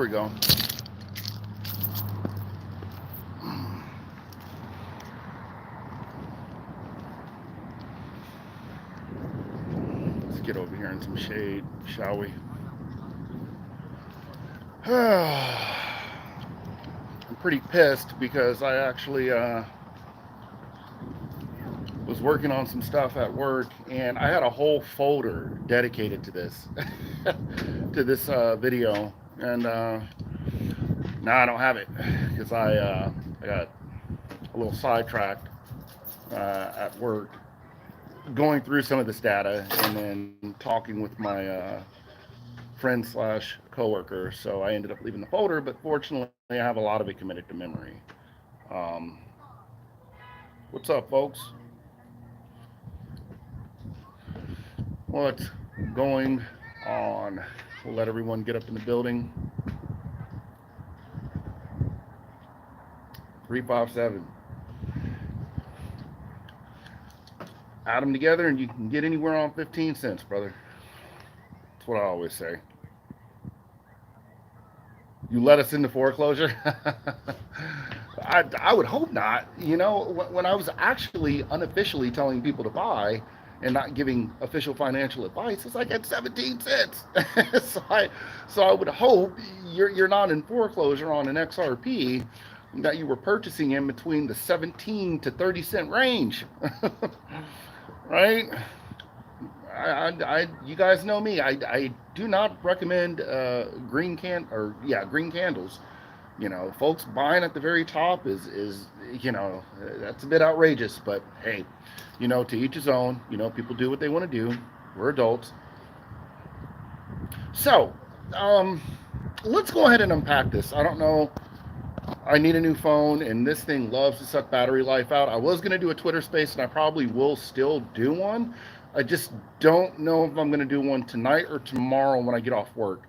we go. Let's get over here in some shade, shall we? I'm pretty pissed because I actually was working on some stuff at work, and I had a whole folder dedicated to this, to this video, and now I don't have it because I got a little sidetracked at work, going through some of this data and then talking with my friend slash coworker. So I ended up leaving the folder, but fortunately, I have a lot of it committed to memory. Um, what's up, folks? What's going on? We'll let everyone get up in the building. 357. Add them together and you can get anywhere on 15 cents, brother. That's what I always say. You let us into foreclosure? I would hope not. You know, when I was actually unofficially telling people to buy and not giving official financial advice, it's like at 17 cents. so I would hope you're not in foreclosure on an XRP that you were purchasing in between the 17 to 30 cent range. Right? You guys know me. I do not recommend green candles. You know, folks buying at the very top is that's a bit outrageous. But hey, to each his own. People do what they want to do. We're adults. So, let's go ahead and unpack this. I don't know. I need a new phone, and this thing loves to suck battery life out. I was going to do a Twitter space, and I probably will still do one. I just don't know if I'm going to do one tonight or tomorrow when I get off work.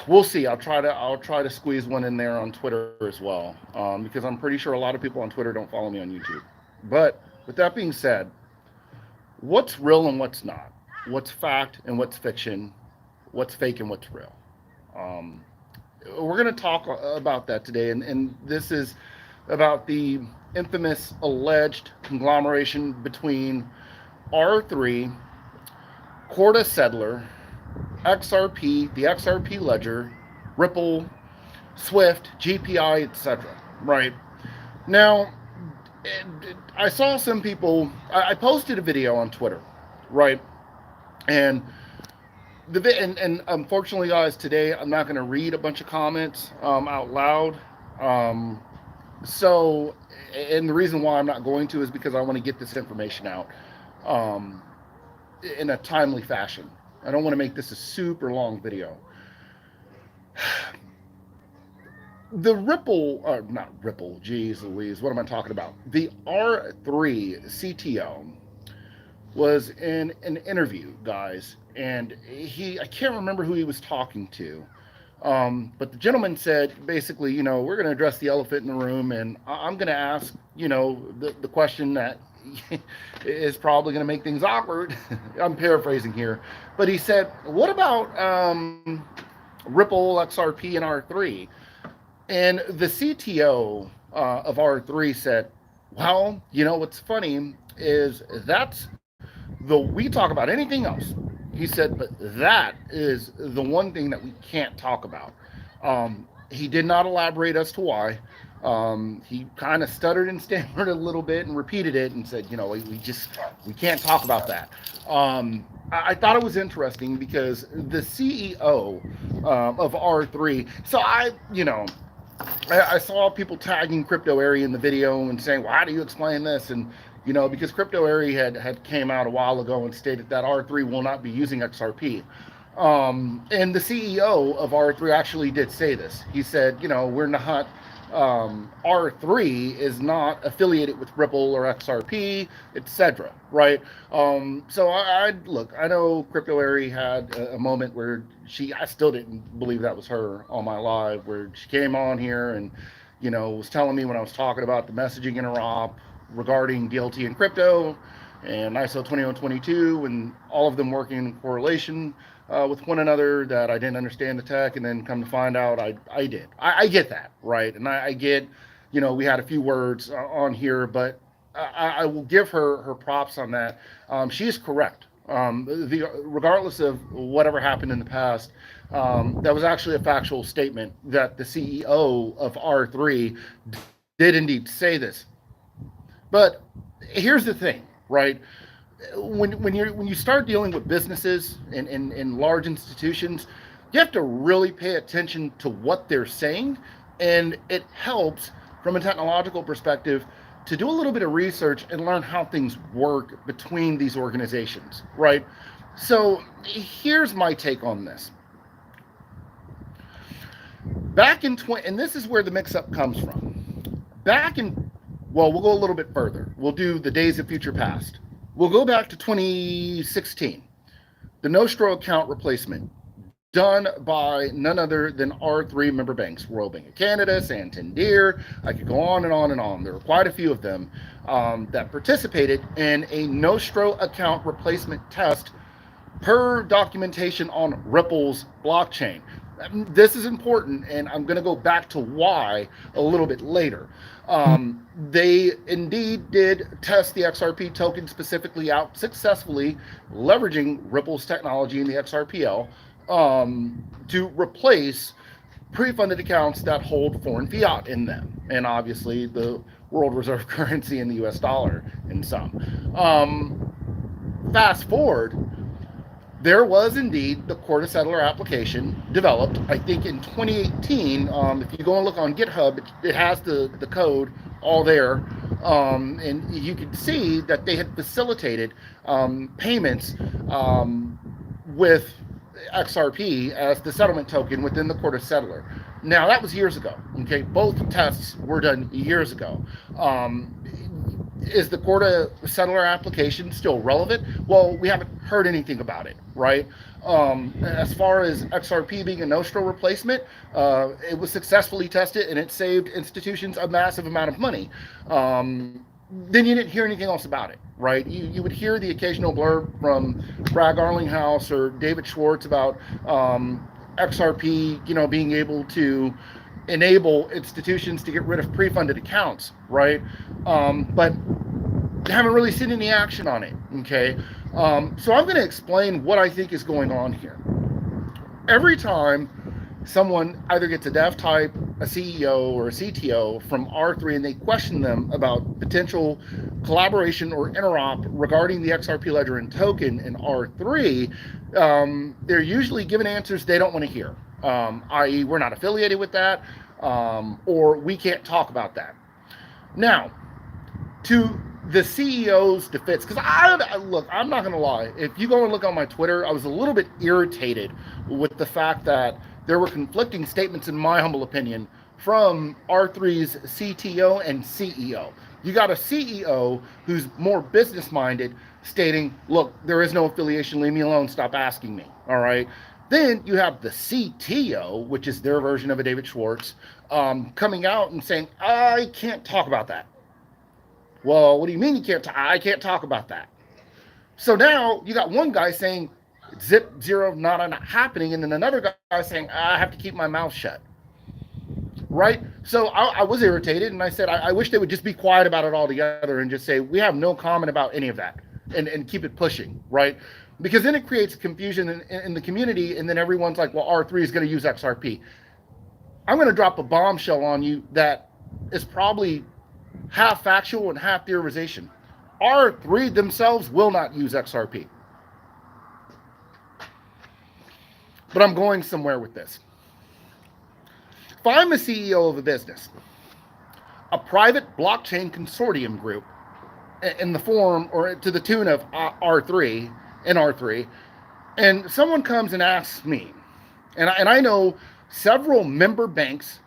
We'll see. I'll try to squeeze one in there on Twitter as well, because I'm pretty sure a lot of people on Twitter don't follow me on YouTube. But with that being said, what's real and what's not? What's fact and what's fiction? What's fake and what's real? We're going to talk about that today, and this is about the infamous alleged conglomeration between R3, CORDA Settler, XRP, the XRP ledger, Ripple, Swift, GPI, etc. Right now, I saw some people. I posted a video on Twitter, right, and and unfortunately, guys, today I'm not going to read a bunch of comments out loud. So, and the reason why I'm not going to is because I want to get this information out in a timely fashion. I don't want to make this a super long video. The Ripple, not Ripple, geez Louise, what am I talking about? The R3 CTO was in an interview, guys, and I can't remember who he was talking to, but the gentleman said, basically, we're going to address the elephant in the room, and I'm going to ask, the question that is probably going to make things awkward. I'm paraphrasing here, but he said, what about Ripple, XRP, and R3? And the CTO of R3 said, well, what's funny is we talk about anything else. He said, but that is the one thing that we can't talk about. He did not elaborate as to why. He kind of stuttered and stammered a little bit and repeated it and said, we can't talk about that. I thought it was interesting because the CEO of R3, so I saw people tagging Crypto Area in the video and saying, well, how do you explain this? And because Crypto Area had came out a while ago and stated that R3 will not be using XRP. And the CEO of R3 actually did say this. He said, we're not, R3 is not affiliated with Ripple or XRP, etc. Right? So I know Crypto Area had a moment where I still didn't believe that was her on my live, where she came on here and, was telling me when I was talking about the messaging interop regarding DLT and crypto and ISO 2122 and all of them working in correlation, with one another that I didn't understand the tech, and then come to find out I did. I get that, right? And I get, we had a few words on here, but I will give her props on that. She is correct. Regardless of whatever happened in the past, that was actually a factual statement that the CEO of R3 did indeed say this. But here's the thing, right? When you start dealing with businesses and large institutions, you have to really pay attention to what they're saying, and it helps from a technological perspective to do a little bit of research and learn how things work between these organizations, right? So here's my take on this. Back in and this is where the mix-up comes from. Well, we'll go a little bit further. We'll do the days of future past. We'll go back to 2016. The Nostro account replacement done by none other than R3 member banks, Royal Bank of Canada, Santander. I could go on and on and on. There were quite a few of them that participated in a Nostro account replacement test per documentation on Ripple's blockchain. This is important, and I'm going to go back to why a little bit later. They indeed did test the XRP token specifically out successfully, leveraging Ripple's technology in the XRPL to replace pre-funded accounts that hold foreign fiat in them, and obviously the world reserve currency in the US dollar in some. Fast forward, there was indeed the CORDA Settler application developed, I think in 2018. If you go and look on GitHub, it has the code all there. And you can see that they had facilitated payments with XRP as the settlement token within the CORDA Settler. Now, that was years ago, okay? Both tests were done years ago. Is the CORDA Settler application still relevant? Well, we haven't heard anything about it, right? As far as XRP being a Nostro replacement, it was successfully tested and it saved institutions a massive amount of money. Then you didn't hear anything else about it, right? You would hear the occasional blurb from Brad Garlinghouse or David Schwartz about XRP, being able to enable institutions to get rid of pre-funded accounts, right? But haven't really seen any action on it, okay? So I'm going to explain what I think is going on here. Every time someone either gets a dev type, a CEO, or a CTO from R3 and they question them about potential collaboration or interop regarding the XRP ledger and token in R3, they're usually given answers they don't want to hear, i.e. we're not affiliated with that, or we can't talk about that. Now, to the CEO's defense, because I'm not going to lie. If you go and look on my Twitter, I was a little bit irritated with the fact that there were conflicting statements, in my humble opinion, from R3's CTO and CEO. You got a CEO who's more business-minded, stating, look, there is no affiliation, leave me alone, stop asking me, all right? Then you have the CTO, which is their version of a David Schwartz, coming out and saying, I can't talk about that. Well, what do you mean you can't talk? I can't talk about that. So now you got one guy saying, zip, zero, not happening, and then another guy saying, I have to keep my mouth shut. Right? So I was irritated, and I said, I wish they would just be quiet about it altogether and just say, we have no comment about any of that, and keep it pushing, right? Because then it creates confusion in the community, and then everyone's like, well, R3 is going to use XRP. I'm going to drop a bombshell on you that is probably half factual and half theorization. R3 themselves will not use XRP. But I'm going somewhere with this. If I'm a CEO of a business, a private blockchain consortium group in the form or to the tune of R3 and R3, and someone comes and asks me, and I know several member banks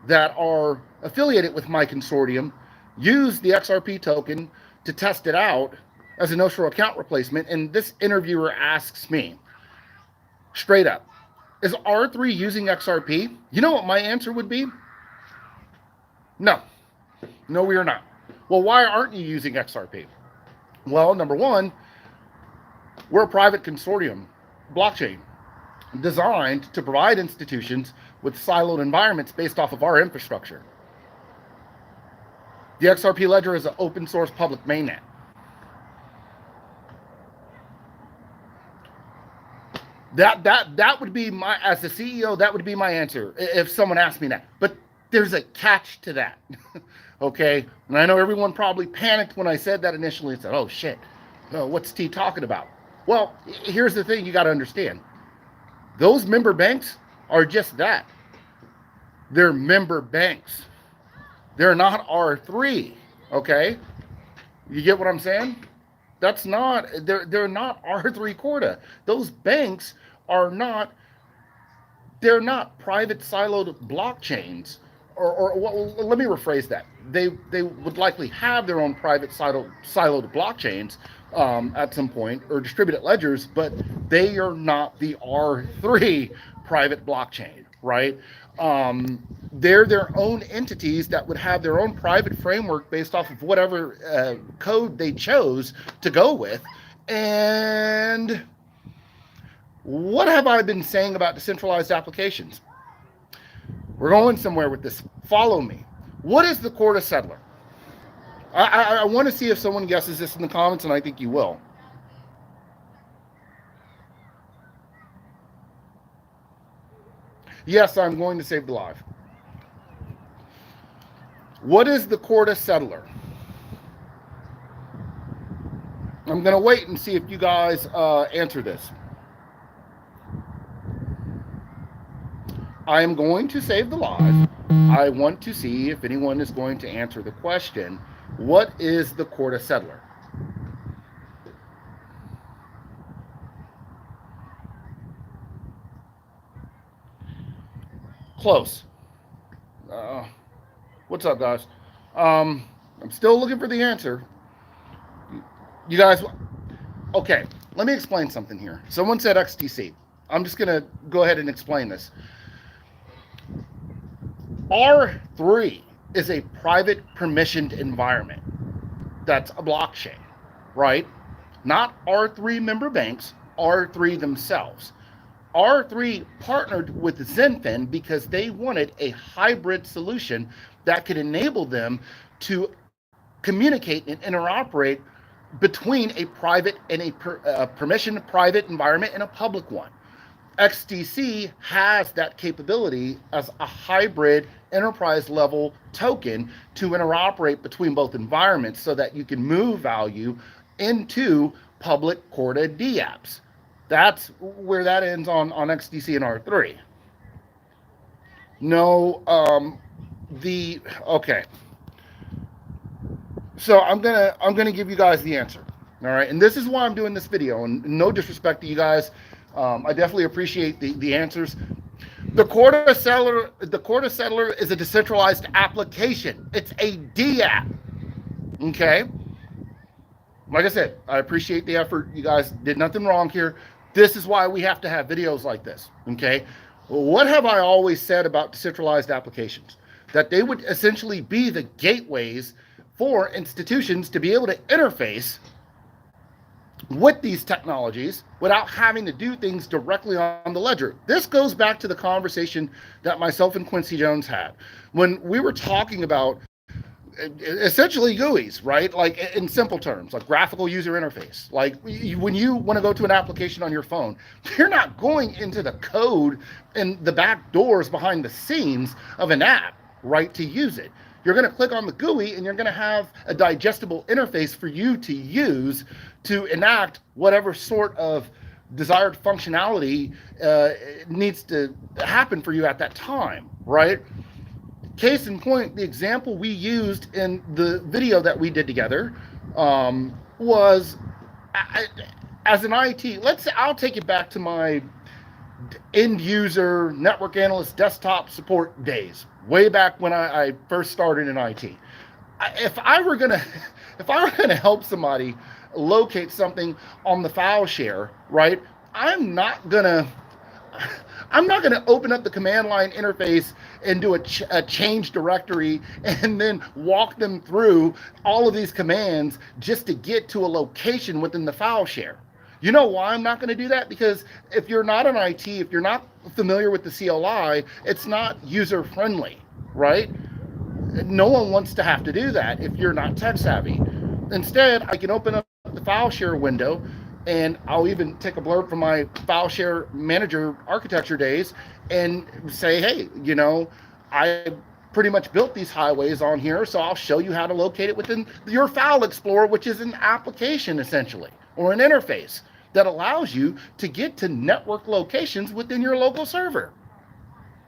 that are affiliated with my consortium use the XRP token to test it out as a Nostro account replacement, and this interviewer asks me, straight up, is R3 using XRP? You know what my answer would be? No. No, we are not. Well, why aren't you using XRP? Well, number one, we're a private consortium blockchain. designed to provide institutions with siloed environments based off of our infrastructure. The XRP ledger is an open source public mainnet. That would be my, as the CEO, that would be my answer if someone asked me that. But there's a catch to that. Okay? And I know everyone probably panicked when I said that initially and said, oh shit, what's T talking about? Well, here's the thing you got to understand. Those member banks are just that. They're member banks. They're not R3. Okay? You get what I'm saying? That's not, they're not R3 Corda. Those banks are not, they're not private siloed blockchains. Or well, let me rephrase that. They would likely have their own private siloed blockchains at some point, or distributed ledgers, but they are not the R3 private blockchain, right? They're their own entities that would have their own private framework based off of whatever code they chose to go with. And what have I been saying about decentralized applications? We're going somewhere with this. Follow me. What is the CORDA Settler? I want to see if someone guesses this in the comments, and I think you will. Yes, I'm going to save the live. What is the CORDA Settler? I'm going to wait and see if you guys answer this. I am going to save the live. I want to see if anyone is going to answer the question, what is the CORDA Settler? Close. What's up, guys? I'm still looking for the answer. You guys, okay, let me explain something here. Someone said XTC. I'm just going to go ahead and explain this. R3 is a private permissioned environment. That's a blockchain, right? Not R3 member banks, R3 themselves. R3 partnered with Zenfin because they wanted a hybrid solution that could enable them to communicate and interoperate between a private and a permissioned private environment and a public one. XDC has that capability as a hybrid enterprise level token to interoperate between both environments so that you can move value into public Corda dApps. That's where that ends on XDC and R3. No, okay. So I'm gonna give you guys the answer. All right, and this is why I'm doing this video. And no disrespect to you guys, I definitely appreciate the answers. The CORDA Settler is a decentralized application. It's a dApp. Okay. Like I said, I appreciate the effort. You guys did nothing wrong here. This is why we have to have videos like this. Okay. What have I always said about decentralized applications? That they would essentially be the gateways for institutions to be able to interface with these technologies without having to do things directly on the ledger. This goes back to the conversation that myself and Quincy Jones had when we were talking about essentially GUIs, right? Like in simple terms, like graphical user interface. Like when you want to go to an application on your phone, you're not going into the code and the back doors behind the scenes of an app, right, to use it. You're going to click on the GUI and you're going to have a digestible interface for you to use to enact whatever sort of desired functionality needs to happen for you at that time, right? Case in point, the example we used in the video that we did together was as an IT, let's say I'll take it back to my end user network analyst desktop support days, way back when I first started in IT. If I were gonna help somebody locate something on the file share, right? I'm not gonna open up the command line interface and do a change directory and then walk them through all of these commands just to get to a location within the file share. You know why I'm not going to do that? Because if you're not an IT, if you're not familiar with the CLI, it's not user friendly, right? No one wants to have to do that if you're not tech savvy. Instead, I can open up the file share window, and I'll even take a blurb from my file share manager architecture days and say, hey, I pretty much built these highways on here, so I'll show you how to locate it within your file explorer, which is an application essentially, or an interface that allows you to get to network locations within your local server.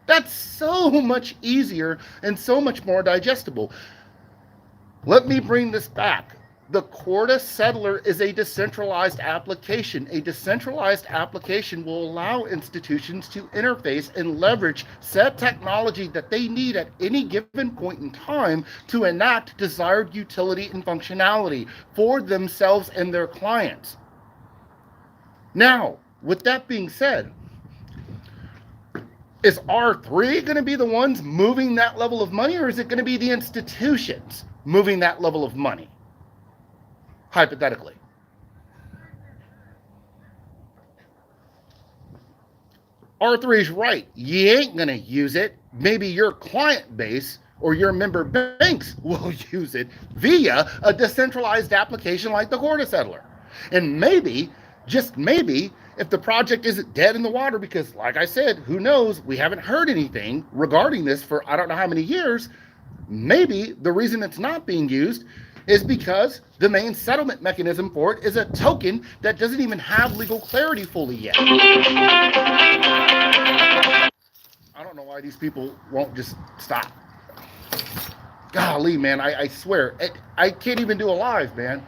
That's so much easier and so much more digestible. Let me bring this back. The CORDA Settler is a decentralized application. A decentralized application will allow institutions to interface and leverage said technology that they need at any given point in time to enact desired utility and functionality for themselves and their clients. Now, with that being said, is R3 going to be the ones moving that level of money, or is it going to be the institutions moving that level of money? Hypothetically. R3 is right. You ain't going to use it. Maybe your client base or your member banks will use it via a decentralized application like the CORDA Settler. And maybe, just maybe, if the project isn't dead in the water, because like I said, who knows, we haven't heard anything regarding this for I don't know how many years, maybe the reason it's not being used is because the main settlement mechanism for it is a token that doesn't even have legal clarity fully yet. I don't know why these people won't just stop. Golly, man, I swear, I can't even do a live, man,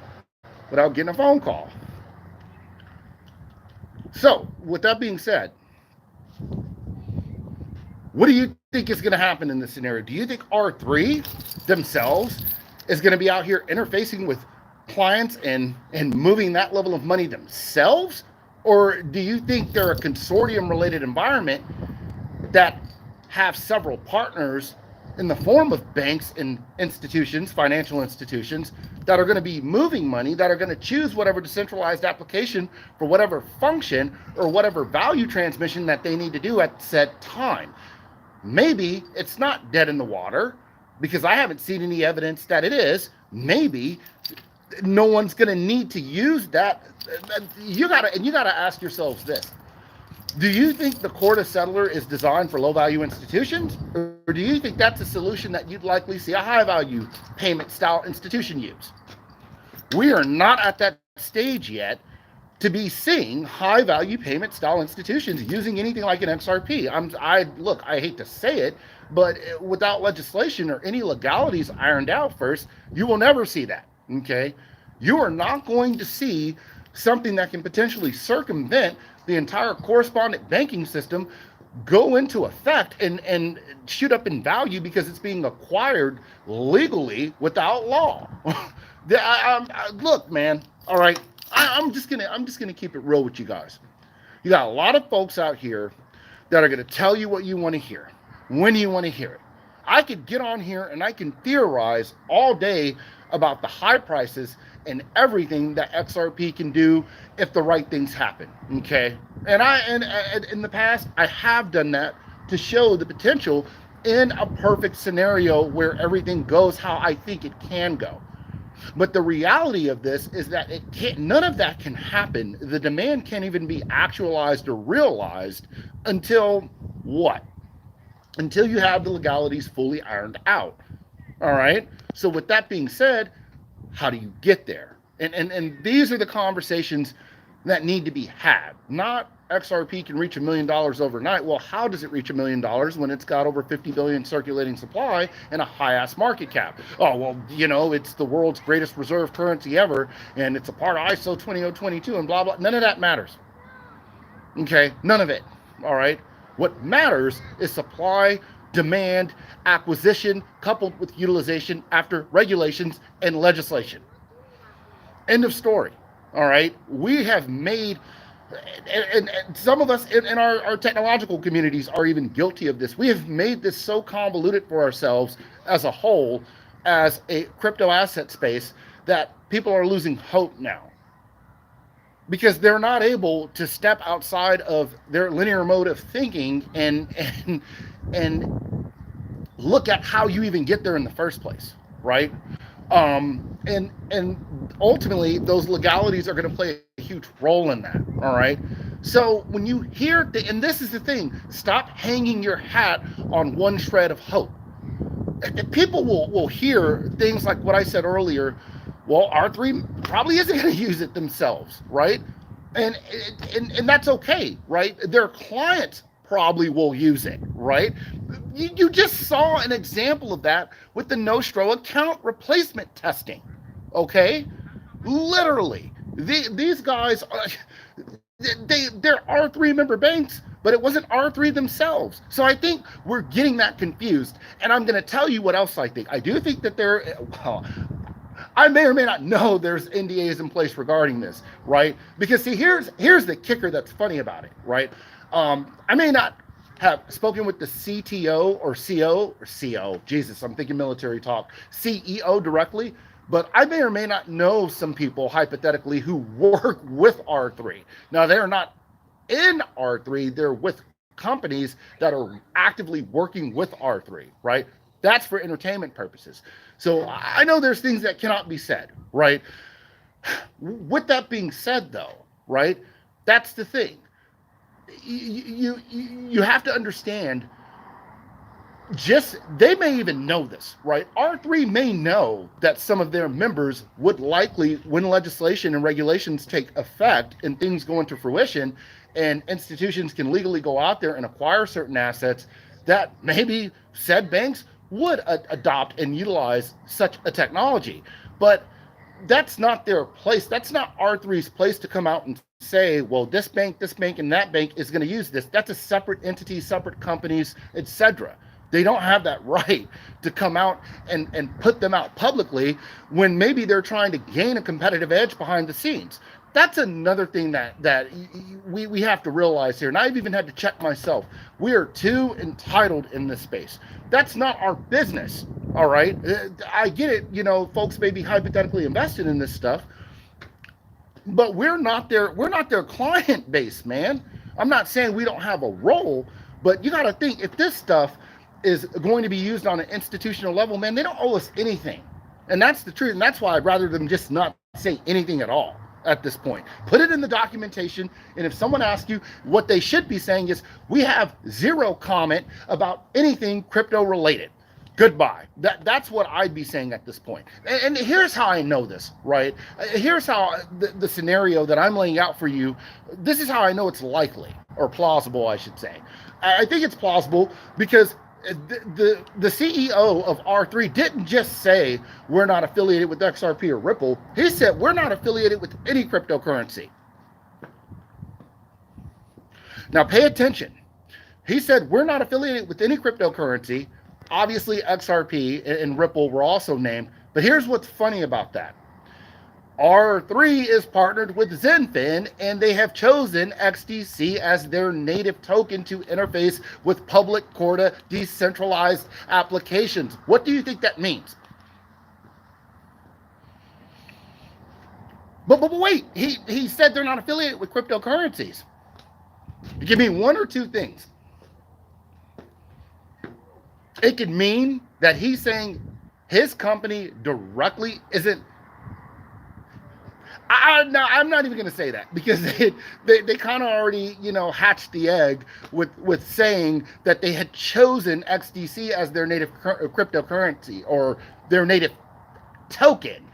without getting a phone call. So, with that being said, what do you think is going to happen in this scenario? Do you think R3 themselves is going to be out here interfacing with clients and moving that level of money themselves? Or do you think they're a consortium-related environment that have several partners in the form of banks and institutions, financial institutions, that are going to be moving money, that are going to choose whatever decentralized application for whatever function or whatever value transmission that they need to do at said time? Maybe it's not dead in the water, because I haven't seen any evidence that it is. Maybe no one's going to need to use that. You gotta ask yourselves this. Do you think the CORDA Settler is designed for low-value institutions? Or do you think that's a solution that you'd likely see a high-value payment-style institution use? We are not at that stage yet to be seeing high-value payment-style institutions using anything like an XRP. I hate to say it, but without legislation or any legalities ironed out first, you will never see that, okay? You are not going to see something that can potentially circumvent the entire correspondent banking system go into effect and shoot up in value because it's being acquired legally without law. Look, man, all right, I'm just gonna keep it real with you guys. You got a lot of folks out here that are gonna tell you what you want to hear, when you want to hear it. I could get on here and I can theorize all day about the high prices and everything that XRP can do if the right things happen, okay? And in the past, I have done that to show the potential in a perfect scenario where everything goes how I think it can go. But the reality of this is that none of that can happen. The demand can't even be actualized or realized until what? Until you have the legalities fully ironed out. All right? So with that being said, how do you get there? And these are the conversations that need to be had. Not XRP can reach $1 million overnight. Well, how does it reach $1 million when it's got over 50 billion circulating supply and a high-ass market cap? Oh, well, it's the world's greatest reserve currency ever, and it's a part of ISO 20022 and blah, blah. None of that matters. Okay? None of it. All right? What matters is supply, demand, acquisition, coupled with utilization after regulations and legislation. End of story. All right? We have made, and some of us in our technological communities are even guilty of this. We have made this so convoluted for ourselves as a whole, as a crypto asset space, that people are losing hope now. because they're not able to step outside of their linear mode of thinking and look at how you even get there in the first place, right? And ultimately those legalities are going to play a huge role in that. All right. So when you hear and this is the thing, stop hanging your hat on one shred of hope. People will hear things like what I said earlier. Well, R3 probably isn't going to use it themselves, right? And that's okay, right? Their clients probably will use it, right? You just saw an example of that with the Nostro account replacement testing, okay? Literally, these guys, they're R3 member banks, but it wasn't R3 themselves. So I think we're getting that confused. And I'm going to tell you what else I think. I do think that well, I may or may not know there's NDAs in place regarding this, right? Because see, here's the kicker that's funny about it, right? I may not have spoken with the CTO or CO, Jesus, I'm thinking military talk, CEO directly, but I may or may not know some people hypothetically who work with R3. Now they're not in R3, they're with companies that are actively working with R3, right? That's for entertainment purposes. So I know there's things that cannot be said, right? With that being said, though, right? That's the thing. You have to understand. They may even know this, right? R3 may know that some of their members would likely, when legislation and regulations take effect and things go into fruition, and institutions can legally go out there and acquire certain assets, that maybe said banks would adopt and utilize such a technology. But that's not their place. That's not R3's place to come out and say, well, this bank, and that bank is going to use this. That's a separate entity, separate companies, etc. They don't have that right to come out and put them out publicly when maybe they're trying to gain a competitive edge behind the scenes. That's another thing that we have to realize here. And I've even had to check myself. We are too entitled in this space. That's not our business. All right. I get it. You know, folks may be hypothetically invested in this stuff, but we're not their client base, man. I'm not saying we don't have a role, but you got to think, if this stuff is going to be used on an institutional level, man, they don't owe us anything. And that's the truth. And that's why I'd rather them just not say anything at all at this point. Put it in the documentation. And if someone asks you, what they should be saying is, we have zero comment about anything crypto related. Goodbye. That's what I'd be saying at this point. And here's how I know this, right? Here's how the scenario that I'm laying out for you, this is how I know it's likely, or plausible, I should say. I think it's plausible because the CEO of R3 didn't just say we're not affiliated with XRP or Ripple. He said we're not affiliated with any cryptocurrency. Now pay attention. He said we're not affiliated with any cryptocurrency. Obviously XRP and Ripple were also named, but here's what's funny about that. R3 is partnered with Zenfin, and they have chosen XDC as their native token to interface with public CORDA decentralized applications. What do you think that means? But wait, he said they're not affiliated with cryptocurrencies. Give me one or two things. It could mean that he's saying his company directly isn't. I'm not even going to say that, because they kind of already, hatched the egg with saying that they had chosen XDC as their native cryptocurrency or their native token.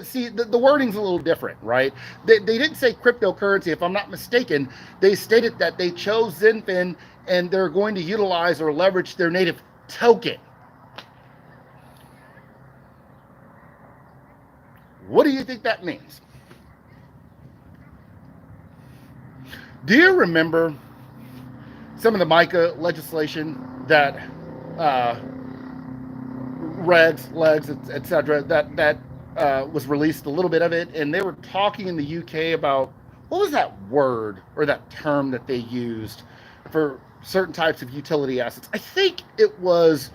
See, the wording's a little different, right? They didn't say cryptocurrency, if I'm not mistaken. They stated that they chose Zenfin and they're going to utilize or leverage their native token. What do you think that means? Do you remember some of the MICA legislation that legs, etc., that was released, a little bit of it, and they were talking in the UK about, what was that word or that term that they used for certain types of utility assets? I think it was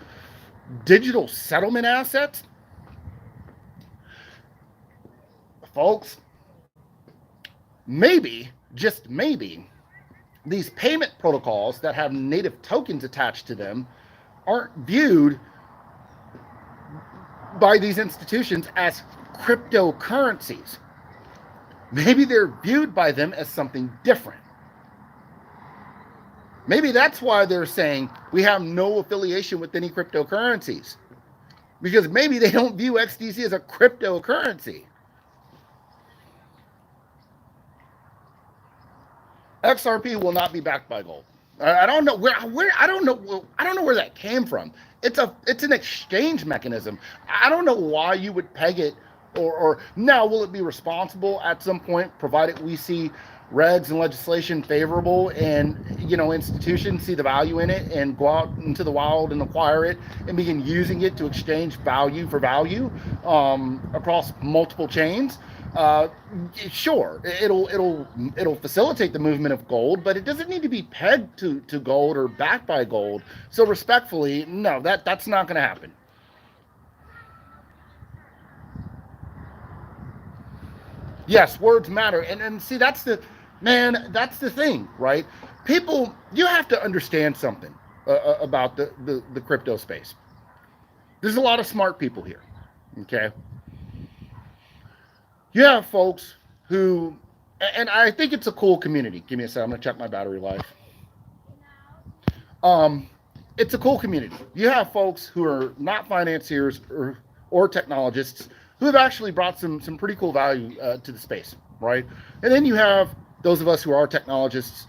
digital settlement assets. Folks, maybe, just maybe, these payment protocols that have native tokens attached to them aren't viewed by these institutions as cryptocurrencies. Maybe they're viewed by them as something different. Maybe that's why they're saying we have no affiliation with any cryptocurrencies, because maybe they don't view XDC as a cryptocurrency. XRP will not be backed by gold. I don't know where I don't know where that came from. It's an exchange mechanism. I don't know why you would peg it, or now will it be responsible at some point, provided we see regs and legislation favorable, and institutions see the value in it and go out into the wild and acquire it and begin using it to exchange value for value across multiple chains. Sure, it'll facilitate the movement of gold, but it doesn't need to be pegged to gold or backed by gold. So respectfully, no, that's not going to happen. Yes, words matter, and see, that's the thing, right? People, you have to understand something about the crypto space. There's a lot of smart people here, okay? You have folks who, and I think it's a cool community. Give me a second, I'm gonna check my battery life. It's a cool community. You have folks who are not financiers or technologists who have actually brought some pretty cool value to the space, right? And then you have those of us who are technologists.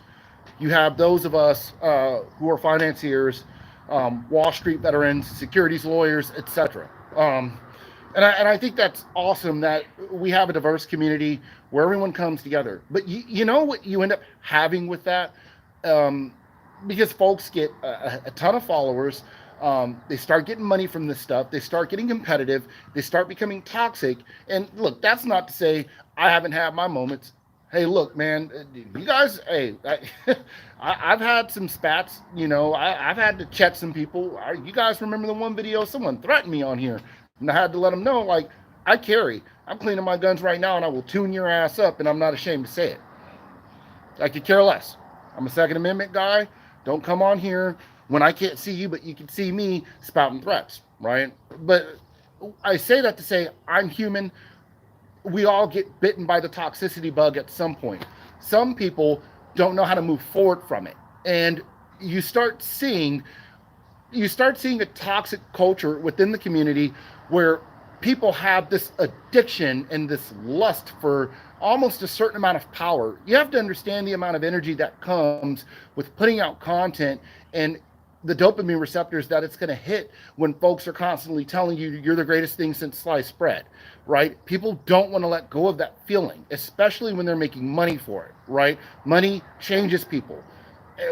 You have those of us who are financiers, Wall Street veterans, securities lawyers, etc. And I think that's awesome that we have a diverse community where everyone comes together. But you know what you end up having with that? Because folks get a ton of followers. They start getting money from this stuff. They start getting competitive. They start becoming toxic. And look, that's not to say I haven't had my moments. Hey, look, man, you guys, hey, I've had some spats, I've had to check some people. You guys remember the one video someone threatened me on here? And I had to let them know, like, I'm cleaning my guns right now, and I will tune your ass up, and I'm not ashamed to say it. I could care less. I'm a Second Amendment guy. Don't come on here when I can't see you, but you can see me spouting threats, right? But I say that to say I'm human. We all get bitten by the toxicity bug at some point. Some people don't know how to move forward from it. And you start seeing a toxic culture within the community where people have this addiction and this lust for almost a certain amount of power. You have to understand the amount of energy that comes with putting out content and the dopamine receptors that it's going to hit when folks are constantly telling you you're the greatest thing since sliced bread, right? People don't want to let go of that feeling, especially when they're making money for it, right? Money changes people.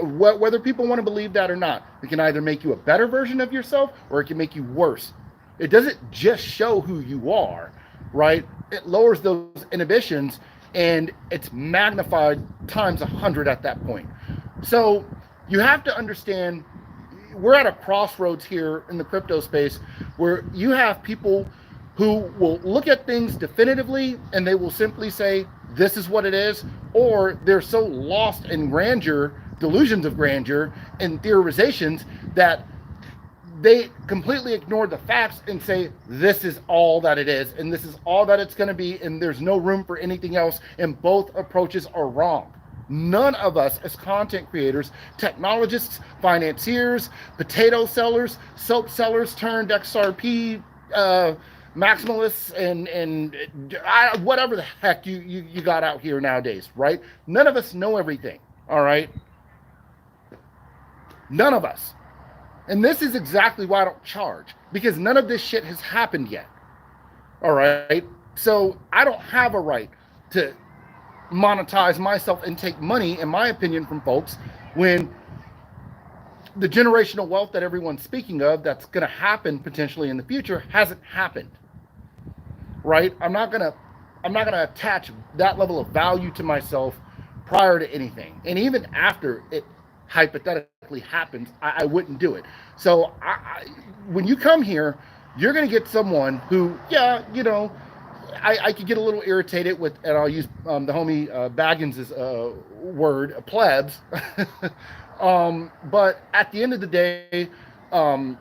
Whether people want to believe that or not, it can either make you a better version of yourself or it can make you worse. It doesn't just show who you are, right? It lowers those inhibitions and it's magnified times 100 at that point. So you have to understand we're at a crossroads here in the crypto space where you have people who will look at things definitively and they will simply say, this is what it is, or they're so lost in grandeur, delusions of grandeur and theorizations that they completely ignore the facts and say, this is all that it is, and this is all that it's going to be, and there's no room for anything else, and both approaches are wrong. None of us as content creators, technologists, financiers, potato sellers, soap sellers turned XRP maximalists, and whatever the heck you got out here nowadays, right? None of us know everything, all right? None of us. And this is exactly why I don't charge, because none of this shit has happened yet, all right? So I don't have a right to monetize myself and take money, in my opinion, from folks when the generational wealth that everyone's speaking of that's going to happen potentially in the future hasn't happened, right? I'm not going to attach that level of value to myself prior to anything. And even after it hypothetically happens, I wouldn't do it. So when you come here, you're going to get someone who, I could get a little irritated with, and I'll use the homie Baggins' word, plebs. But at the end of the day, um,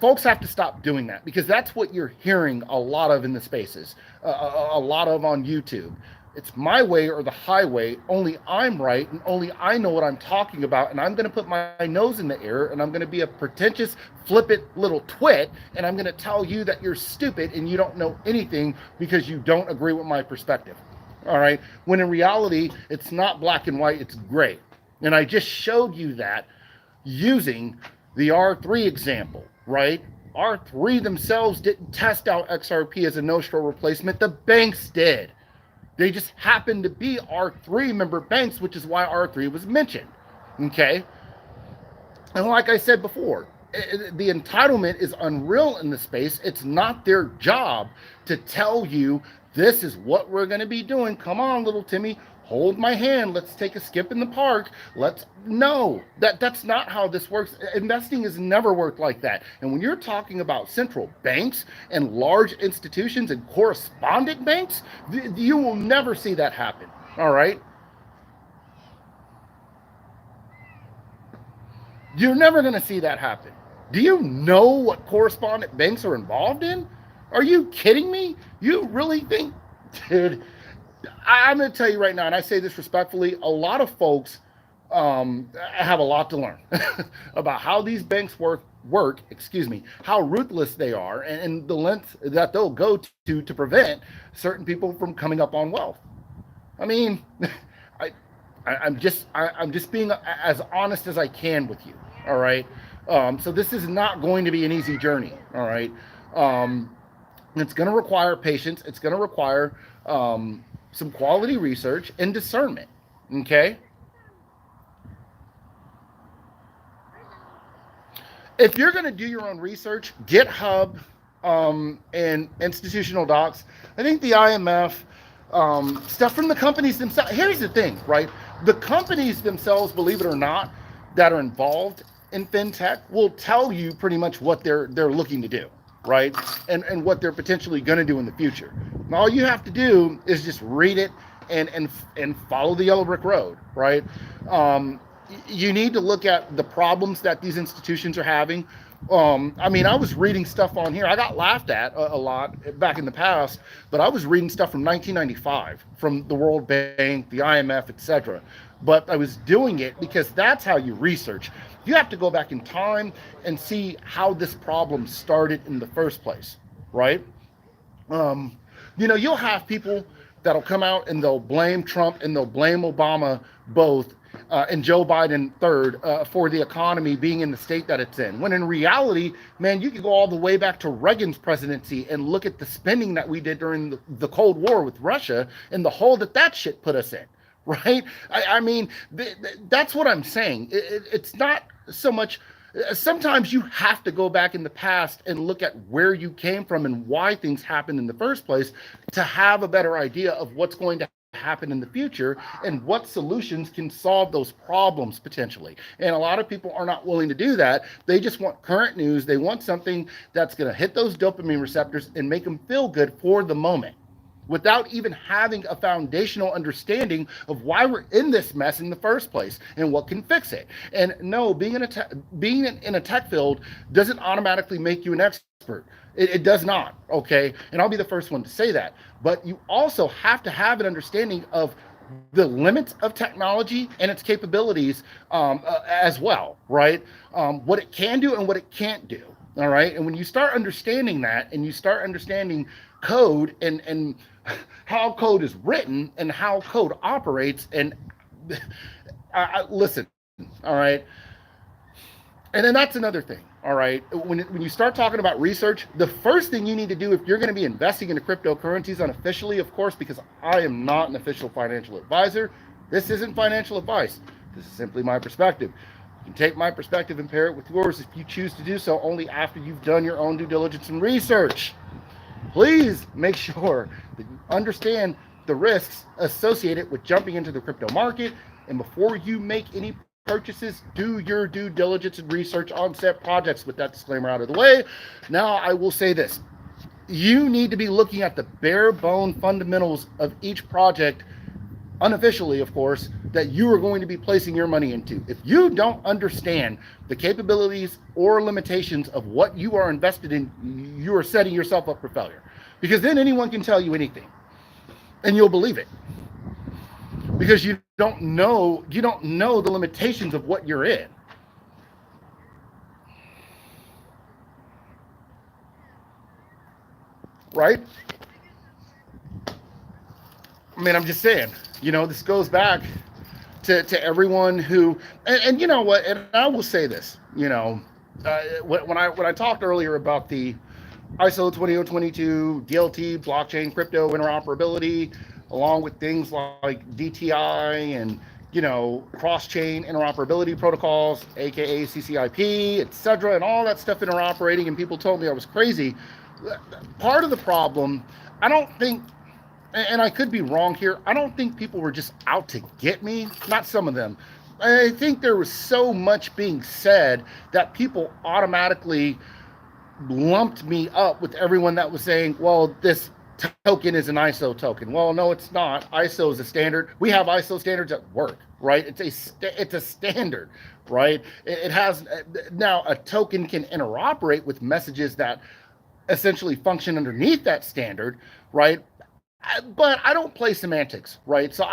folks have to stop doing that, because that's what you're hearing a lot of in the spaces, a lot of on YouTube. It's my way or the highway. Only I'm right, and only I know what I'm talking about. And I'm going to put my nose in the air, and I'm going to be a pretentious, flippant little twit. And I'm going to tell you that you're stupid and you don't know anything because you don't agree with my perspective. All right. When in reality, it's not black and white, it's gray. And I just showed you that using the R3 example, right? R3 themselves didn't test out XRP as a no-straw replacement. The banks did. They just happened to be R3 member banks, which is why R3 was mentioned. Okay? And like I said before, the entitlement is unreal in the space. It's not their job to tell you this is what we're going to be doing. Come on, little Timmy, hold my hand. Let's take a skip in the park. No, that's not how this works. Investing has never worked like that. And when you're talking about central banks and large institutions and correspondent banks, you will never see that happen. All right? You're never going to see that happen. Do you know what correspondent banks are involved in? Are you kidding me? You really think, dude, I'm going to tell you right now, and I say this respectfully, a lot of folks have a lot to learn about how these banks work, how ruthless they are, and the length that they'll go to prevent certain people from coming up on wealth. I mean, I'm just being as honest as I can with you. All right. So this is not going to be an easy journey. All right. It's going to require patience. It's going to require some quality research and discernment. Okay. If you're going to do your own research, GitHub and institutional docs, I think the IMF, stuff from the companies themselves. Here's the thing, right? The companies themselves, believe it or not, that are involved in fintech will tell you pretty much what they're looking to do, right? And what they're potentially going to do in the future. And all you have to do is just read it and follow the yellow brick road, right? You need to look at the problems that these institutions are having. I mean, I was reading stuff on here. I got laughed at a lot back in the past, but I was reading stuff from 1995 from the World Bank, the IMF, etc. But I was doing it because that's how you research. You have to go back in time and see how this problem started in the first place, right? You'll have people that'll come out and they'll blame Trump and they'll blame Obama both, and Joe Biden third, for the economy being in the state that it's in. When in reality, man, you can go all the way back to Reagan's presidency and look at the spending that we did during the Cold War with Russia and the hole that shit put us in, right? I mean, that's what I'm saying. It's not so much. Sometimes you have to go back in the past and look at where you came from and why things happened in the first place to have a better idea of what's going to happen in the future and what solutions can solve those problems potentially. And a lot of people are not willing to do that. They just want current news. They want something that's going to hit those dopamine receptors and make them feel good for the moment, without even having a foundational understanding of why we're in this mess in the first place and what can fix it. And no, being in a tech field doesn't automatically make you an expert. It does not, okay? And I'll be the first one to say that. But you also have to have an understanding of the limits of technology and its capabilities as well, right? What it can do and what it can't do, all right? And when you start understanding that and you start understanding code and how code is written and how code operates, and listen, all right? And then that's another thing, all right? When you start talking about research, the first thing you need to do if you're going to be investing into cryptocurrencies unofficially, of course, because I am not an official financial advisor, this isn't financial advice. This is simply my perspective. You can take my perspective and pair it with yours if you choose to do so, only after you've done your own due diligence and research. Please make sure that you understand the risks associated with jumping into the crypto market. And before you make any purchases, do your due diligence and research on said projects. With that disclaimer out of the way, now I will say this. You need to be looking at the bare bone fundamentals of each project, unofficially, of course, that you are going to be placing your money into. If you don't understand the capabilities or limitations of what you are invested in, you are setting yourself up for failure. Because then anyone can tell you anything, and you'll believe it. Because you don't know the limitations of what you're in. Right? I mean, I'm just saying, this goes back to everyone who, and you know what, and I will say this, when I talked earlier about the ISO 20022, DLT, blockchain, crypto interoperability, along with things like DTI and, cross-chain interoperability protocols, aka CCIP, etc., and all that stuff interoperating, and people told me I was crazy. Part of the problem, I don't think, and I could be wrong here, I don't think people were just out to get me. Not some of them. I think there was so much being said that people automatically lumped me up with everyone that was saying, well, this token is an ISO token. Well, no, it's not. ISO is a standard. We have ISO standards at work, right? It's a standard, right? It has, now a token can interoperate with messages that essentially function underneath that standard, right? But I don't play semantics, right? So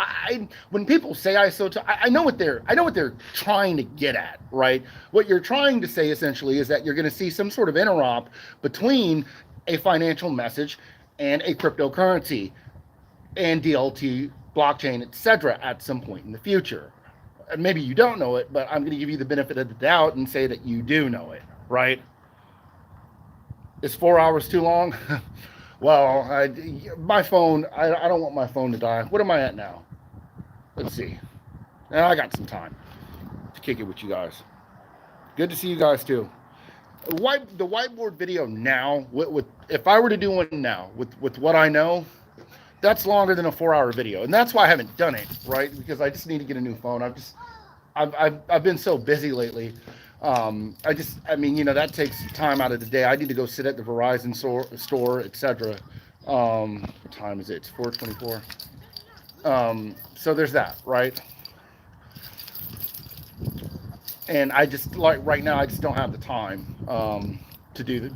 when people say ISO, I know what they're trying to get at, right? What you're trying to say essentially is that you're going to see some sort of interop between a financial message and a cryptocurrency and DLT, blockchain, etc. at some point in the future. Maybe you don't know it, but I'm going to give you the benefit of the doubt and say that you do know it, right? Is 4 hours too long? Well, my phone, I don't want my phone to die. What am I at now? Let's see. I got some time to kick it with you guys. Good to see you guys too. The whiteboard video now, if I were to do one now with what I know, that's longer than a 4-hour video. And that's why I haven't done it, right? Because I just need to get a new phone. I've been so busy lately. That takes time out of the day. I need to go sit at the Verizon store, etc. What time is it? It's 4:24. So there's that, right? And I just, like, right now, I just don't have the time to do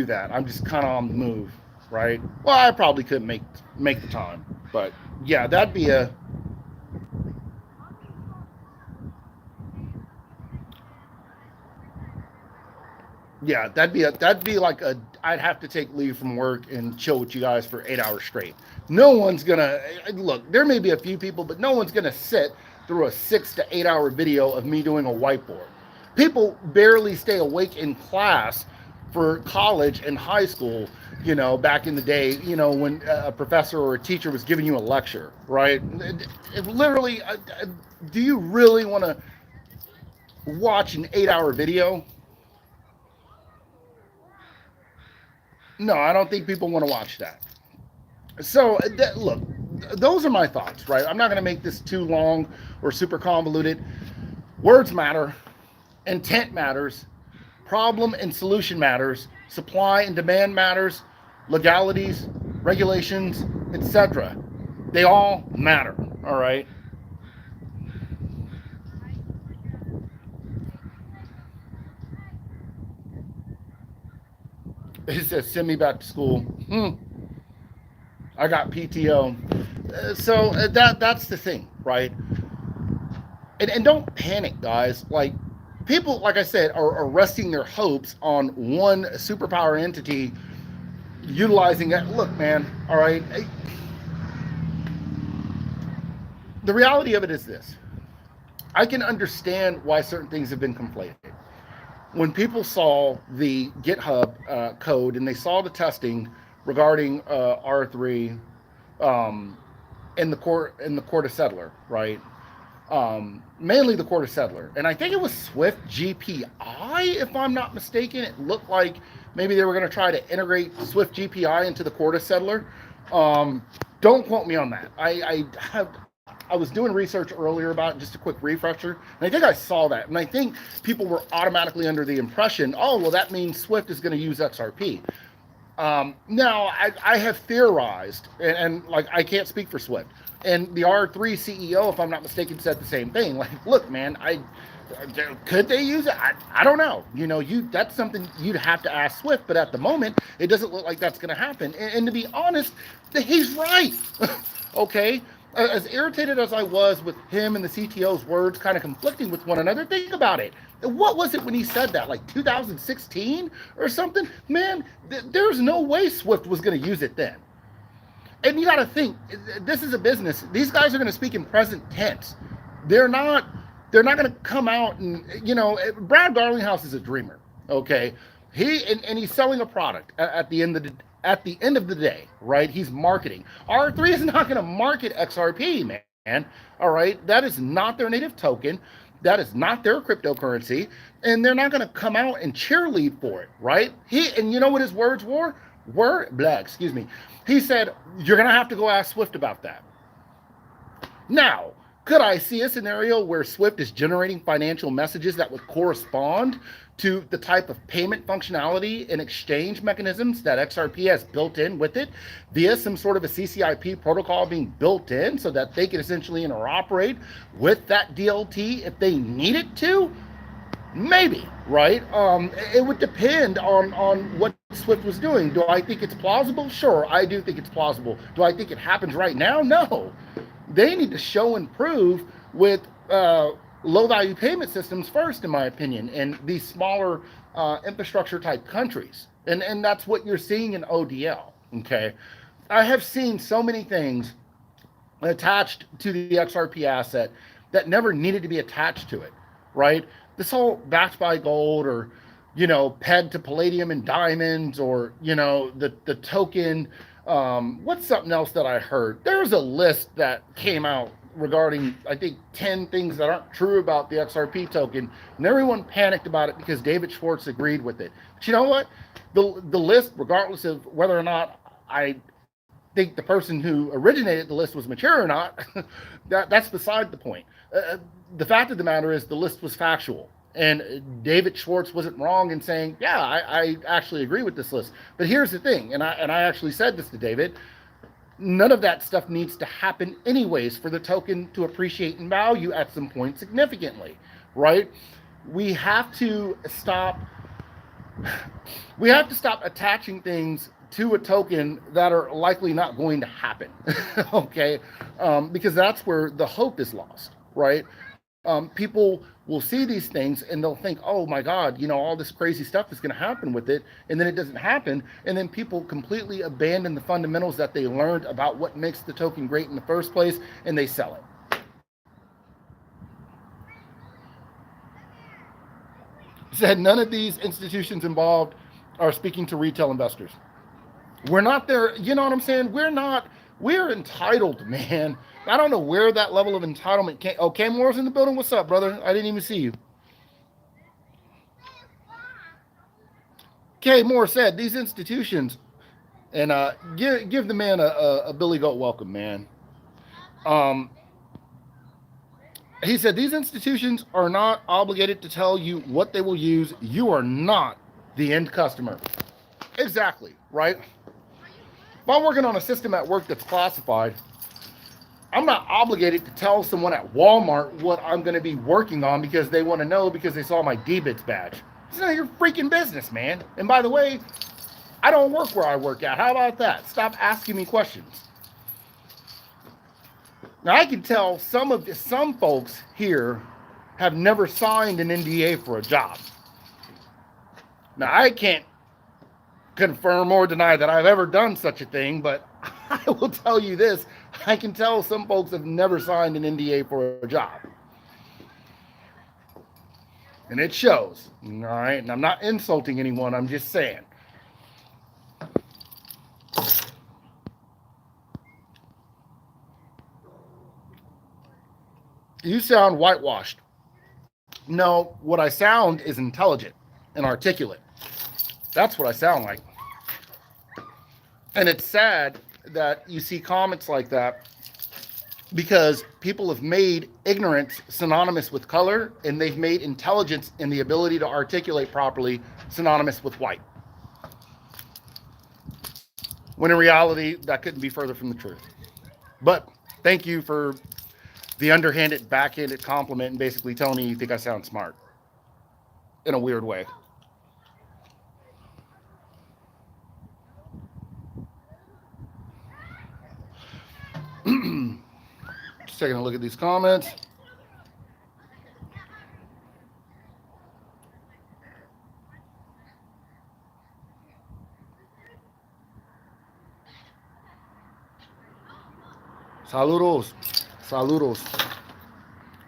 that. I'm just kind of on the move, right? Well, I probably could make the time, but yeah, that'd be like I'd have to take leave from work and chill with you guys for 8 hours straight. No one's gonna look. There may be a few people, but no one's gonna sit through a 6 to 8 hour video of me doing a whiteboard. People barely stay awake in class for college and high school, back in the day, when a professor or a teacher was giving you a lecture, right? Literally, do you really want to watch an 8 hour video? No, I don't think people want to watch that. So, look, those are my thoughts, right? I'm not going to make this too long or super convoluted. Words matter, intent matters, problem and solution matters, supply and demand matters, legalities, regulations, etc. They all matter, all right? He says, send me back to school. I got PTO. So that's the thing, right? And don't panic, guys. Like, people, like I said, are resting their hopes on one superpower entity utilizing that. Look, man, all right? The reality of it is this. I can understand why certain things have been conflated. When people saw the GitHub code and they saw the testing regarding R3 in the CORDA Settler, right? Mainly the CORDA Settler, and I think it was Swift GPI, if I'm not mistaken. It looked like maybe they were going to try to integrate Swift GPI into the CORDA Settler. Don't quote me on that. I was doing research earlier about it, just a quick refresher, and I think I saw that, and I think people were automatically under the impression, oh, well, that means Swift is going to use XRP. Now, I have theorized, and like I can't speak for Swift, and the R3 CEO, if I'm not mistaken, said the same thing. Like, look, man, could they use it? I don't know. You know, that's something you'd have to ask Swift, but at the moment, it doesn't look like that's going to happen. And to be honest, he's right. Okay. As irritated as I was with him and the CTO's words kind of conflicting with one another, think about it. What was it when he said that? Like 2016 or something? Man, there's no way Swift was going to use it then. And you got to think, this is a business. These guys are going to speak in present tense. They're not going to come out and, you know, Brad Garlinghouse is a dreamer. Okay. And he's selling a product at the end of the day, right? He's marketing. R3 is not going to market XRP, man. All right. That is not their native token. That is not their cryptocurrency. And they're not going to come out and cheerlead for it, right? And you know what his words were? Excuse me. He said, you're going to have to go ask Swift about that. Now, could I see a scenario where Swift is generating financial messages that would correspond to the type of payment functionality and exchange mechanisms that XRP has built in with it via some sort of a CCIP protocol being built in so that they can essentially interoperate with that DLT if they need it to? Maybe, right? It would depend on what Swift was doing. Do I think it's plausible? Sure, I do think it's plausible. Do I think it happens right now? No. They need to show and prove with low-value payment systems first, in my opinion, in these smaller infrastructure type countries. And that's what you're seeing in ODL, okay? I have seen so many things attached to the XRP asset that never needed to be attached to it, right? This whole backed by gold or, you know, pegged to palladium and diamonds or, you know, the token. What's something else that I heard? There's a list that came out regarding, I think, 10 things that aren't true about the XRP token, and everyone panicked about it because David Schwartz agreed with it. But you know what? The list, regardless of whether or not I think the person who originated the list was mature or not, that's beside the point. The fact of the matter is the list was factual. And David Schwartz wasn't wrong in saying, yeah, I actually agree with this list. But here's the thing, and I actually said this to David, none of that stuff needs to happen anyways for the token to appreciate in value at some point significantly, right? We have to stop attaching things to a token that are likely not going to happen, okay? Because that's where the hope is lost, right? People will see these things and they'll think, oh my God, you know, all this crazy stuff is going to happen with it. And then it doesn't happen. And then people completely abandon the fundamentals that they learned about what makes the token great in the first place, and they sell it. Said none of these institutions involved are speaking to retail investors. We're not there. You know what I'm saying? We're entitled, man. I don't know where that level of entitlement came. Oh, K Moore's in the building. What's up, brother? I didn't even see you. K Moore said these institutions, and give the man a Billy Goat welcome, man. He said these institutions are not obligated to tell you what they will use. You are not the end customer. Exactly, right? If I'm working on a system at work that's classified, I'm not obligated to tell someone at Walmart what I'm going to be working on because they want to know because they saw my DBITS badge. It's none of your freaking business, man. And by the way, I don't work where I work at. How about that? Stop asking me questions. Now, I can tell some folks here have never signed an NDA for a job. Now, I can't confirm or deny that I've ever done such a thing, but I will tell you this. I can tell some folks have never signed an NDA for a job. And it shows, all right? And I'm not insulting anyone, I'm just saying. You sound whitewashed. No, what I sound is intelligent and articulate. That's what I sound like. And it's sad that you see comments like that because people have made ignorance synonymous with color, and they've made intelligence and the ability to articulate properly synonymous with white. when in reality, that couldn't be further from the truth. But thank you for the underhanded, backhanded compliment and basically telling me you think I sound smart in a weird way. Just taking a look at these comments. Saludos. Saludos.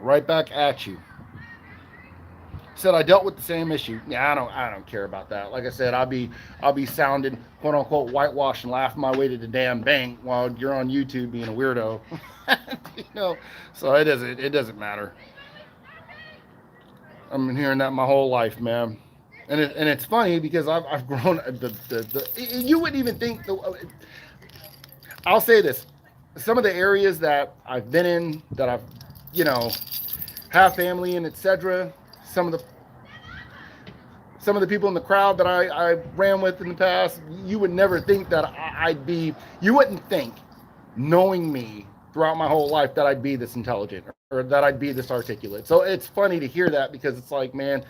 Right back at you. Said I dealt with the same issue. Yeah, I don't care about that. Like I said, I'll be sounding quote unquote whitewashed and laughing my way to the damn bank while you're on YouTube being a weirdo. You know, so it doesn't matter. I've been hearing that my whole life, man. And it's funny because I've grown you wouldn't even think I'll say this. Some of the areas that I've been in, that I've, you know, have family in, etc. Some of the people in the crowd that I ran with in the past, you would never think that you wouldn't think, knowing me throughout my whole life, that I'd be this intelligent or that I'd be this articulate. So it's funny to hear that because it's like, man,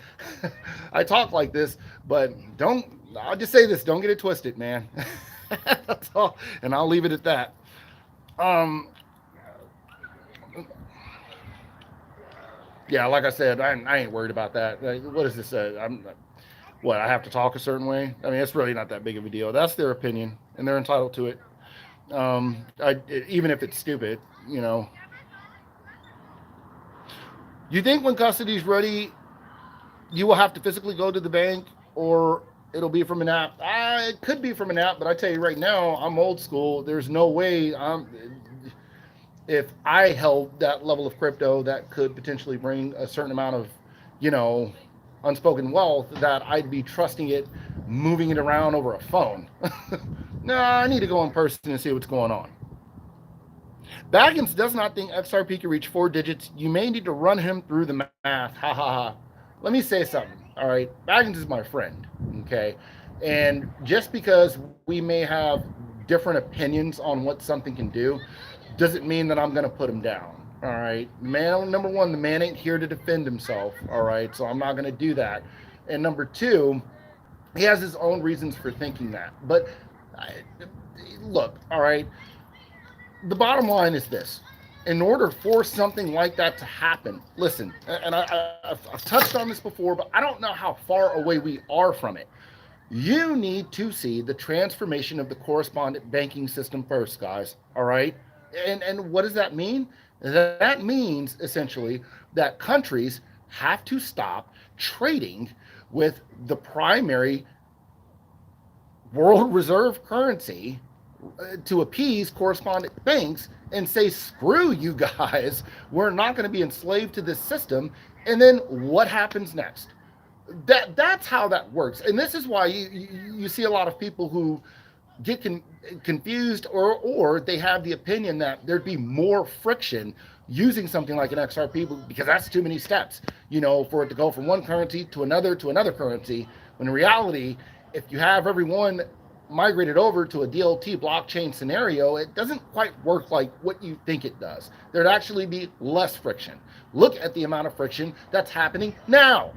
I talk like this, but I'll just say this, don't get it twisted, man. That's all, and I'll leave it at that. Yeah, like I said, I ain't worried about that. What is this? I have to talk a certain way? I mean, it's really not that big of a deal. That's their opinion, and they're entitled to it. Even if it's stupid, you know. You think when custody's ready, you will have to physically go to the bank, or it'll be from an app? It could be from an app, but I tell you right now, I'm old school. There's no way if I held that level of crypto that could potentially bring a certain amount of, you know, unspoken wealth, that I'd be trusting it, moving it around over a phone. I need to go in person and see what's going on. Baggins does not think XRP can reach 4 digits. You may need to run him through the math. Ha ha ha. Let me say something. All right. Baggins is my friend. Okay. And just because we may have different opinions on what something can do, doesn't mean that I'm going to put him down. All right. Man, number one, the man ain't here to defend himself. All right. So I'm not going to do that. And number two, he has his own reasons for thinking that. But look, all right. The bottom line is this. In order for something like that to happen, listen, and I've touched on this before, but I don't know how far away we are from it. You need to see the transformation of the correspondent banking system first, guys. All right. And what does that mean? That means essentially that countries have to stop trading with the primary world reserve currency to appease correspondent banks and say, screw you guys, we're not going to be enslaved to this system. And then what happens next? That's how that works. And this is why you see a lot of people who get confused or they have the opinion that there'd be more friction using something like an XRP because that's too many steps, you know, for it to go from one currency to another currency. When in reality, if you have everyone migrated over to a DLT blockchain scenario, it doesn't quite work like what you think it does. There'd actually be less friction. Look at the amount of friction that's happening now.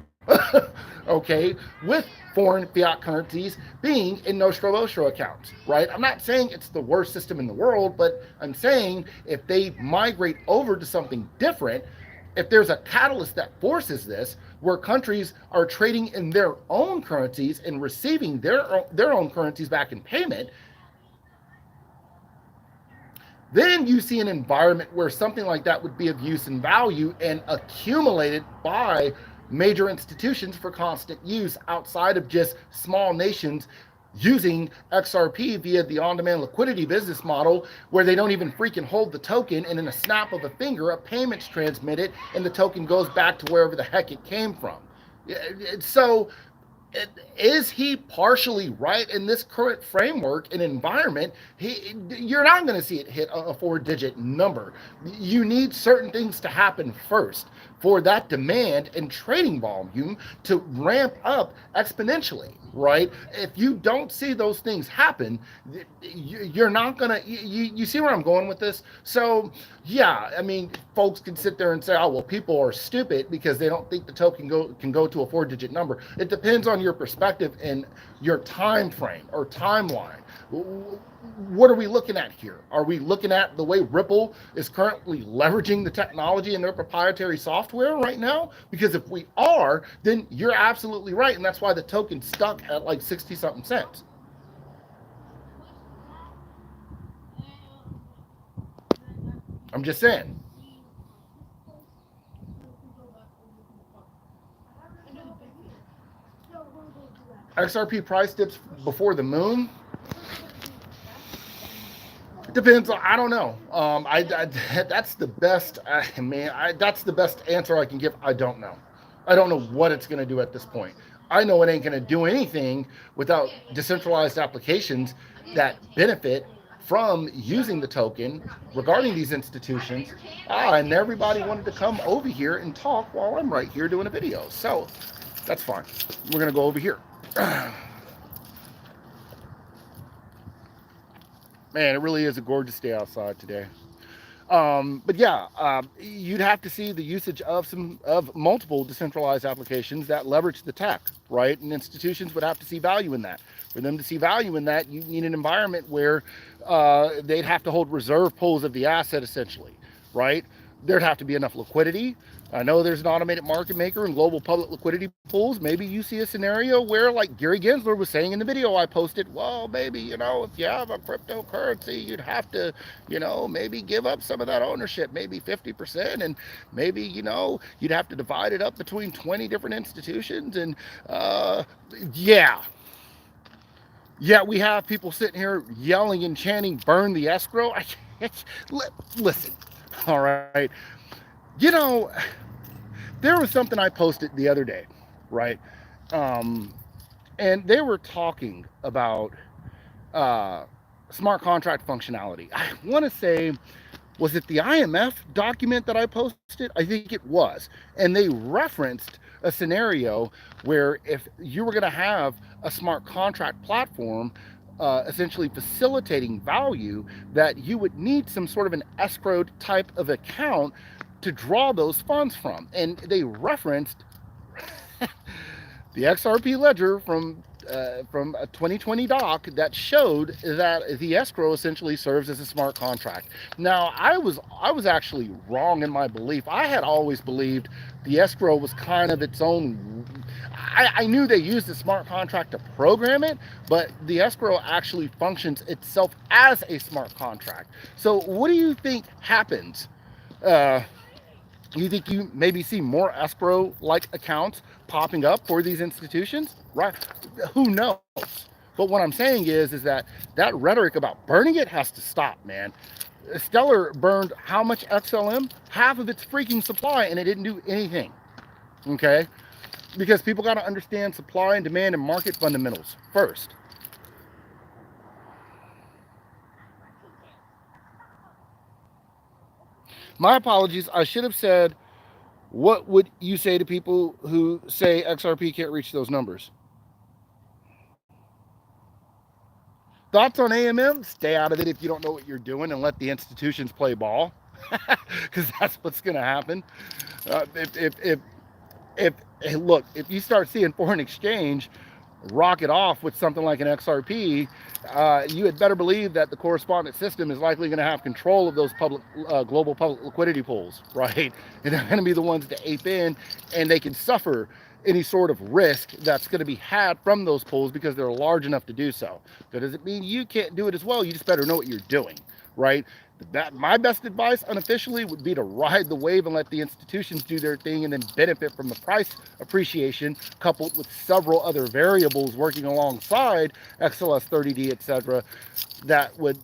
Okay, with foreign fiat currencies being in Nostro Vostro accounts, right? I'm not saying it's the worst system in the world, but I'm saying if they migrate over to something different, if there's a catalyst that forces this, where countries are trading in their own currencies and receiving their own currencies back in payment, then you see an environment where something like that would be of use and value and accumulated by major institutions for constant use outside of just small nations using XRP via the on-demand liquidity business model, where they don't even freaking hold the token, and in a snap of a finger, a payment's transmitted and the token goes back to wherever the heck it came from. So is he partially right in this current framework and environment? You're not going to see it hit a 4-digit number. You need certain things to happen first for that demand and trading volume to ramp up exponentially, right? If you don't see those things happen, you're not gonna. You see where I'm going with this? So yeah, I mean, folks can sit there and say, oh well, people are stupid because they don't think the token can go to a 4-digit number. It depends on your perspective and your time frame or timeline. What are we looking at here? Are we looking at the way Ripple is currently leveraging the technology in their proprietary software right now? Because if we are, then you're absolutely right, and that's why the token's stuck at like 60 something cents. I'm just saying. XRP price dips before the moon. Depends. I don't know. That's the best. That's the best answer I can give. I don't know. I don't know what it's going to do at this point. I know it ain't going to do anything without decentralized applications that benefit from using the token regarding these institutions. And everybody wanted to come over here and talk while I'm right here doing a video. So that's fine. We're going to go over here. Man, it really is a gorgeous day outside today. But yeah, you'd have to see the usage of multiple decentralized applications that leverage the tech, right? And institutions would have to see value in that. For them to see value in that, you need an environment where they'd have to hold reserve pools of the asset, essentially, right? There'd have to be enough liquidity. I know there's an automated market maker and global public liquidity pools. Maybe you see a scenario where, like Gary Gensler was saying in the video I posted, well, maybe, if you have a cryptocurrency, you'd have to, maybe give up some of that ownership, maybe 50%, and maybe, you'd have to divide it up between 20 different institutions. And yeah, we have people sitting here yelling and chanting, burn the escrow. Listen, all right. There was something I posted the other day, right? And they were talking about smart contract functionality. I want to say, was it the IMF document that I posted? I think it was. And they referenced a scenario where if you were going to have a smart contract platform essentially facilitating value, that you would need some sort of an escrowed type of account to draw those funds from. And they referenced the XRP ledger from a 2020 doc that showed that the escrow essentially serves as a smart contract. Now, I was actually wrong in my belief. I had always believed the escrow was kind of its own. I knew they used the smart contract to program it, but the escrow actually functions itself as a smart contract. So what do you think happens? You think you maybe see more escrow-like accounts popping up for these institutions? Right? Who knows? But what I'm saying is that rhetoric about burning it has to stop, man. Stellar burned how much XLM? Half of its freaking supply, and it didn't do anything. Okay? Because people got to understand supply and demand and market fundamentals first. My apologies. I should have said, what would you say to people who say XRP can't reach those numbers? Thoughts on AMM? Stay out of it if you don't know what you're doing and let the institutions play ball, because that's what's going to happen. If you start seeing foreign exchange rocket off with something like an XRP, you had better believe that the correspondent system is likely going to have control of those global public liquidity pools, right? And they're going to be the ones to ape in, and they can suffer any sort of risk that's going to be had from those pools because they're large enough to do so. That doesn't mean you can't do it as well. You just better know what you're doing, right? My best advice unofficially would be to ride the wave and let the institutions do their thing and then benefit from the price appreciation coupled with several other variables working alongside XLS 30D, etc., that would,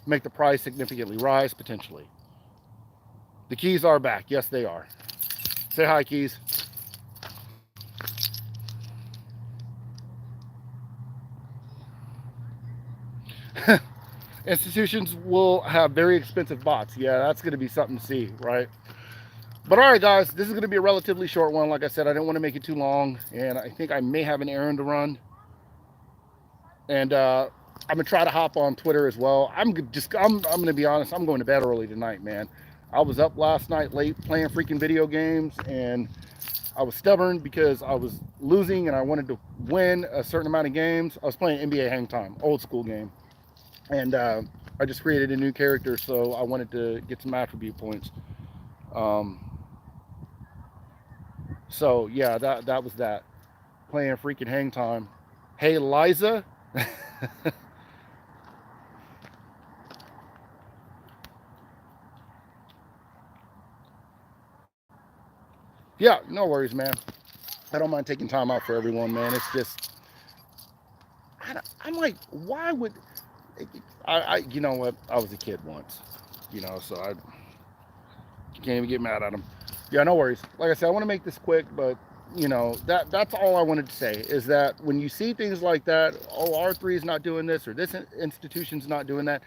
make the price significantly rise potentially. The keys are back. Yes, they are. Say hi, keys. Institutions will have very expensive bots. Yeah, that's going to be something to see, right? But all right, guys, this is going to be a relatively short one. Like I said, I didn't want to make it too long, and I think I may have an errand to run. And I'm gonna try to hop on Twitter as well. I'm gonna be honest. I'm going to bed early tonight, man. I was up last night late playing freaking video games, and I was stubborn because I was losing and I wanted to win a certain amount of games. I was playing NBA Hang Time, old school game, and I just created a new character, so I wanted to get some attribute points. So yeah, that was that. Playing freaking Hang Time. Hey, Liza. Yeah, no worries, man. I don't mind taking time out for everyone, man. It's just, I'm like, why would you know what? I was a kid once, so I can't even get mad at them. Yeah, no worries. Like I said, I want to make this quick, but that's all I wanted to say is that when you see things like that, oh, R3 is not doing this or this institution's not doing that,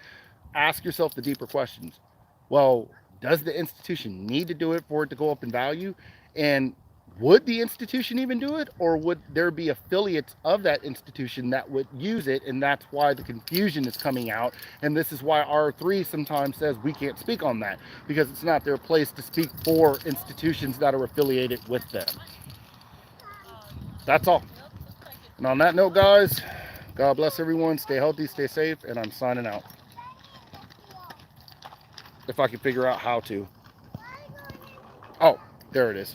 ask yourself the deeper questions. Well, does the institution need to do it for it to go up in value? And would the institution even do it, or would there be affiliates of that institution that would use it? And that's why the confusion is coming out. And this is why R3 sometimes says we can't speak on that, because it's not their place to speak for institutions that are affiliated with them. That's all. And on that note, guys, God bless everyone. Stay healthy, stay safe, and I'm signing out. If I can figure out how to. Oh, there it is.